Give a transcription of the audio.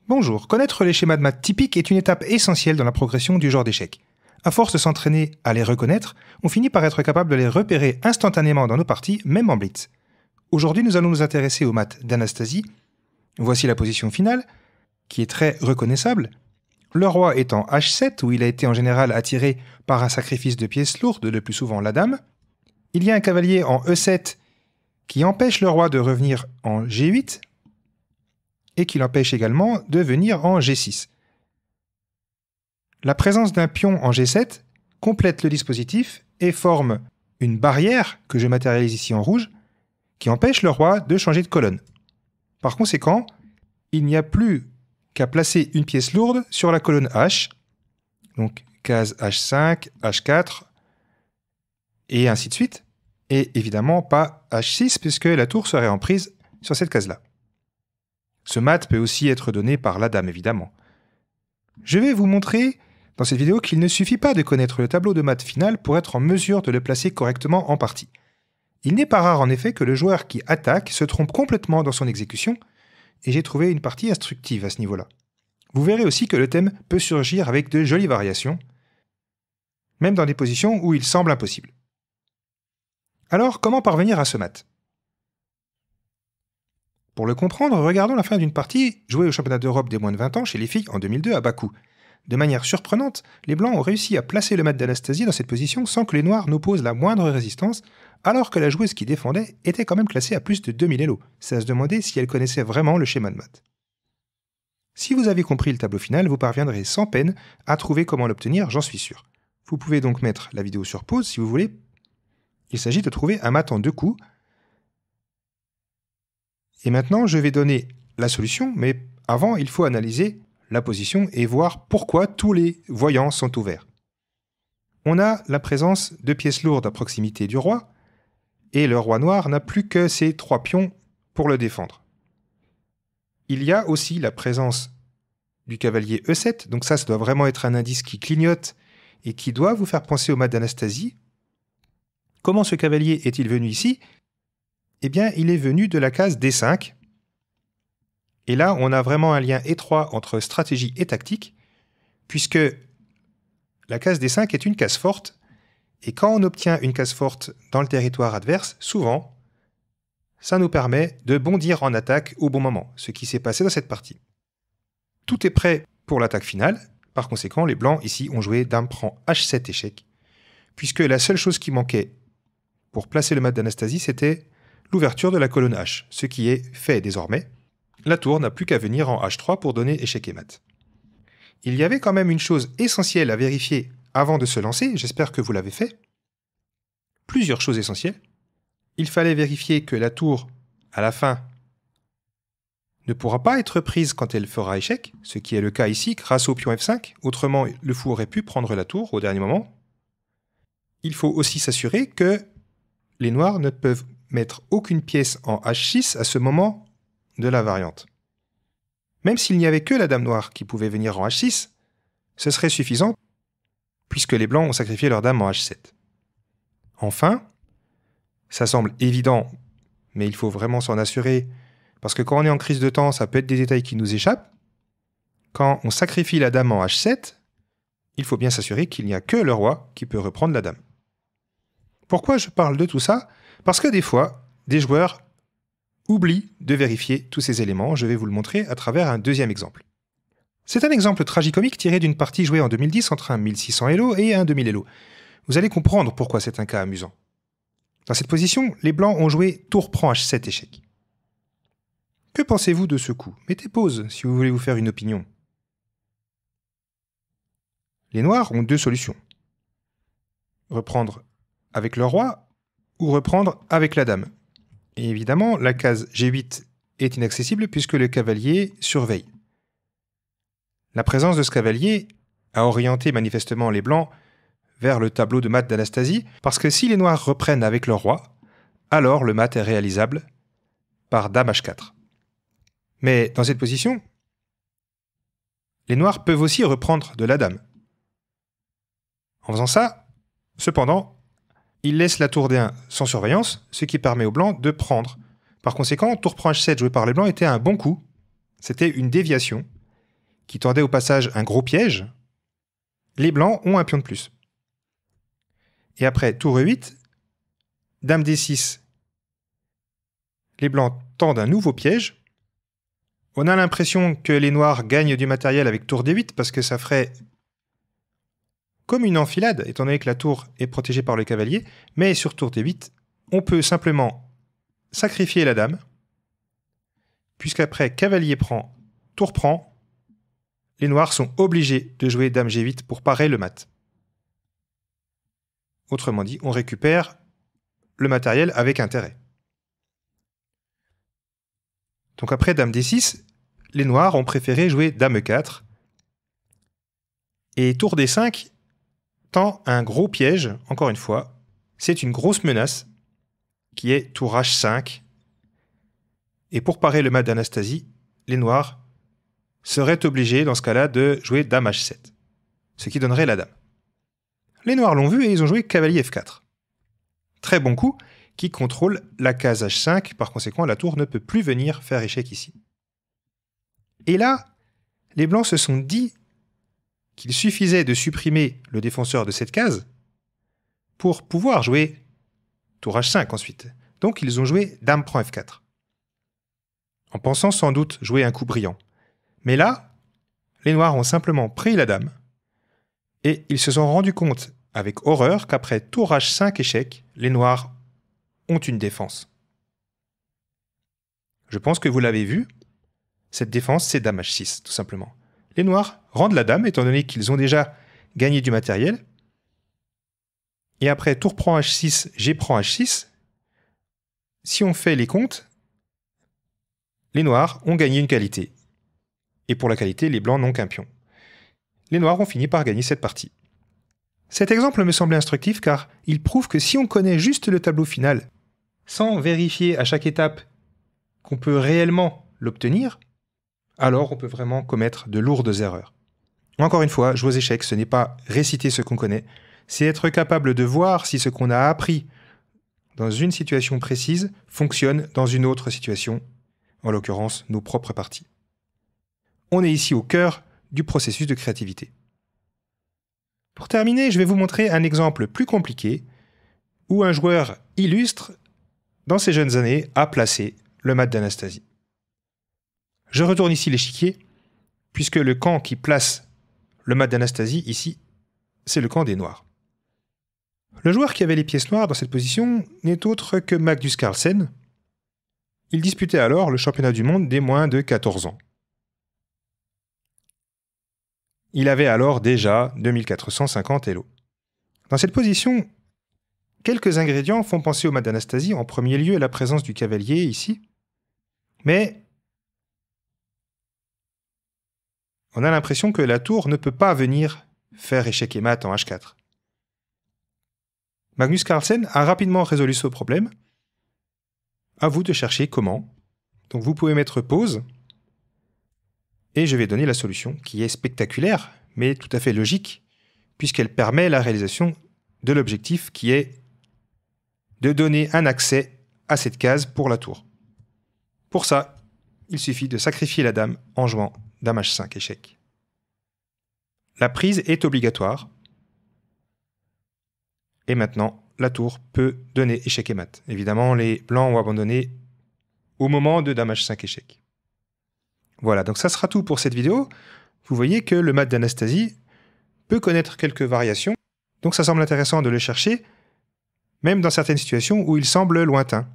Bonjour, connaître les schémas de maths typiques est une étape essentielle dans la progression du genre d'échecs. À force de s'entraîner à les reconnaître, on finit par être capable de les repérer instantanément dans nos parties, même en blitz. Aujourd'hui, nous allons nous intéresser aux maths d'Anastasie. Voici la position finale, qui est très reconnaissable. Le roi est en H7, où il a été en général attiré par un sacrifice de pièces lourdes, le plus souvent la dame. Il y a un cavalier en E7 qui empêche le roi de revenir en G8, et qui l'empêche également de venir en G6. La présence d'un pion en G7 complète le dispositif et forme une barrière, que je matérialise ici en rouge, qui empêche le roi de changer de colonne. Par conséquent, il n'y a plus qu'à placer une pièce lourde sur la colonne H, donc case H5, H4, et ainsi de suite, et évidemment pas H6, puisque la tour serait en prise sur cette case-là. Ce mat peut aussi être donné par la dame, évidemment. Je vais vous montrer dans cette vidéo qu'il ne suffit pas de connaître le tableau de maths final pour être en mesure de le placer correctement en partie. Il n'est pas rare en effet que le joueur qui attaque se trompe complètement dans son exécution, et j'ai trouvé une partie instructive à ce niveau-là. Vous verrez aussi que le thème peut surgir avec de jolies variations, même dans des positions où il semble impossible. Alors, comment parvenir à ce mat ? Pour le comprendre, regardons la fin d'une partie jouée au championnat d'Europe des moins de 20 ans chez les filles en 2002 à Bakou. De manière surprenante, les Blancs ont réussi à placer le mat d'Anastasie dans cette position sans que les Noirs n'opposent la moindre résistance, alors que la joueuse qui défendait était quand même classée à plus de 2000 élos. C'est à se demander si elle connaissait vraiment le schéma de maths. Si vous avez compris le tableau final, vous parviendrez sans peine à trouver comment l'obtenir, j'en suis sûr. Vous pouvez donc mettre la vidéo sur pause si vous voulez. Il s'agit de trouver un mat en 2 coups. Et maintenant, je vais donner la solution, mais avant, il faut analyser la position et voir pourquoi tous les voyants sont ouverts. On a la présence de pièces lourdes à proximité du roi, et le roi noir n'a plus que ses 3 pions pour le défendre. Il y a aussi la présence du cavalier E7, donc ça doit vraiment être un indice qui clignote et qui doit vous faire penser au mat d'Anastasie. Comment ce cavalier est-il venu ici ? Eh bien, il est venu de la case D5. Et là, on a vraiment un lien étroit entre stratégie et tactique, puisque la case D5 est une case forte, et quand on obtient une case forte dans le territoire adverse, souvent, ça nous permet de bondir en attaque au bon moment, ce qui s'est passé dans cette partie. Tout est prêt pour l'attaque finale, par conséquent, les Blancs ici ont joué dame prend H7 échec, puisque la seule chose qui manquait pour placer le mat d'Anastasie, c'était l'ouverture de la colonne H, ce qui est fait désormais. La tour n'a plus qu'à venir en H3 pour donner échec et mat. Il y avait quand même une chose essentielle à vérifier avant de se lancer, j'espère que vous l'avez fait. Plusieurs choses essentielles. Il fallait vérifier que la tour, à la fin, ne pourra pas être prise quand elle fera échec, ce qui est le cas ici grâce au pion F5, autrement le fou aurait pu prendre la tour au dernier moment. Il faut aussi s'assurer que les noirs ne peuvent mettre aucune pièce en H6 à ce moment de la variante. Même s'il n'y avait que la dame noire qui pouvait venir en H6, ce serait suffisant puisque les blancs ont sacrifié leur dame en H7. Enfin, ça semble évident, mais il faut vraiment s'en assurer, parce que quand on est en crise de temps, ça peut être des détails qui nous échappent. Quand on sacrifie la dame en H7, il faut bien s'assurer qu'il n'y a que le roi qui peut reprendre la dame. Pourquoi je parle de tout ça ? Parce que des fois, des joueurs oublient de vérifier tous ces éléments. Je vais vous le montrer à travers un deuxième exemple. C'est un exemple tragicomique tiré d'une partie jouée en 2010 entre un 1600 Elo et un 2000 Elo. Vous allez comprendre pourquoi c'est un cas amusant. Dans cette position, les blancs ont joué tour prend H7 échec. Que pensez-vous de ce coup ? Mettez pause si vous voulez vous faire une opinion. Les noirs ont 2 solutions. Reprendre avec le roi ou reprendre avec la dame. Et évidemment, la case G8 est inaccessible puisque le cavalier surveille. La présence de ce cavalier a orienté manifestement les blancs vers le tableau de maths d'Anastasie, parce que si les noirs reprennent avec le roi, alors le mat est réalisable par dame H4. Mais dans cette position, les noirs peuvent aussi reprendre de la dame. En faisant ça, cependant, ils laissent la tour D1 sans surveillance, ce qui permet aux blancs de prendre. Par conséquent, tour prend H7 joué par les blancs était un bon coup. C'était une déviation. qui tordait au passage un gros piège, les blancs ont un pion de plus. Et après tour E8, dame D6, les blancs tendent un nouveau piège. On a l'impression que les noirs gagnent du matériel avec tour D8 parce que ça ferait comme une enfilade, étant donné que la tour est protégée par le cavalier, mais sur tour D8, on peut simplement sacrifier la dame, puisqu'après cavalier prend, tour prend, les noirs sont obligés de jouer dame G8 pour parer le mat. Autrement dit, on récupère le matériel avec intérêt. Donc après dame D6, les noirs ont préféré jouer dame E4. Et tour D5 tend un gros piège, encore une fois. C'est une grosse menace qui est tour H5. Et pour parer le mat d'Anastasie, les noirs seraient obligés dans ce cas-là de jouer dame H7, ce qui donnerait la dame. Les noirs l'ont vu et ils ont joué cavalier F4. Très bon coup qui contrôle la case H5, par conséquent la tour ne peut plus venir faire échec ici. Et là, les blancs se sont dit qu'il suffisait de supprimer le défenseur de cette case pour pouvoir jouer tour H5 ensuite. Donc ils ont joué dame prend F4, en pensant sans doute jouer un coup brillant. Mais là, les noirs ont simplement pris la dame, et ils se sont rendus compte avec horreur qu'après tour H5 échec, les noirs ont une défense. Je pense que vous l'avez vu, cette défense c'est dame H6 tout simplement. Les noirs rendent la dame étant donné qu'ils ont déjà gagné du matériel, et après tour prend H6, G prend H6, si on fait les comptes, les noirs ont gagné une qualité. Et pour la qualité, les blancs n'ont qu'un pion. Les noirs ont fini par gagner cette partie. Cet exemple me semblait instructif car il prouve que si on connaît juste le tableau final, sans vérifier à chaque étape qu'on peut réellement l'obtenir, alors on peut vraiment commettre de lourdes erreurs. Encore une fois, jouer aux échecs, ce n'est pas réciter ce qu'on connaît, c'est être capable de voir si ce qu'on a appris dans une situation précise fonctionne dans une autre situation, en l'occurrence nos propres parties. On est ici au cœur du processus de créativité. Pour terminer, je vais vous montrer un exemple plus compliqué où un joueur illustre, dans ses jeunes années, a placé le mat d'Anastasie. Je retourne ici l'échiquier, puisque le camp qui place le mat d'Anastasie, ici, c'est le camp des noirs. Le joueur qui avait les pièces noires dans cette position n'est autre que Magnus Carlsen. Il disputait alors le championnat du monde des moins de 14 ans. Il avait alors déjà 2450 Elo. Dans cette position, quelques ingrédients font penser au mat d'Anastasie, en premier lieu la présence du cavalier ici, mais on a l'impression que la tour ne peut pas venir faire échec et mat en H4. Magnus Carlsen a rapidement résolu ce problème. À vous de chercher comment. Donc vous pouvez mettre pause. Et je vais donner la solution qui est spectaculaire, mais tout à fait logique, puisqu'elle permet la réalisation de l'objectif qui est de donner un accès à cette case pour la tour. Pour ça, il suffit de sacrifier la dame en jouant dame H5 échec. La prise est obligatoire. Et maintenant, la tour peut donner échec et mat. Évidemment, les blancs ont abandonné au moment de dame H5 échec. Voilà, donc ça sera tout pour cette vidéo. Vous voyez que le mat d'Anastasie peut connaître quelques variations, donc ça semble intéressant de le chercher, même dans certaines situations où il semble lointain.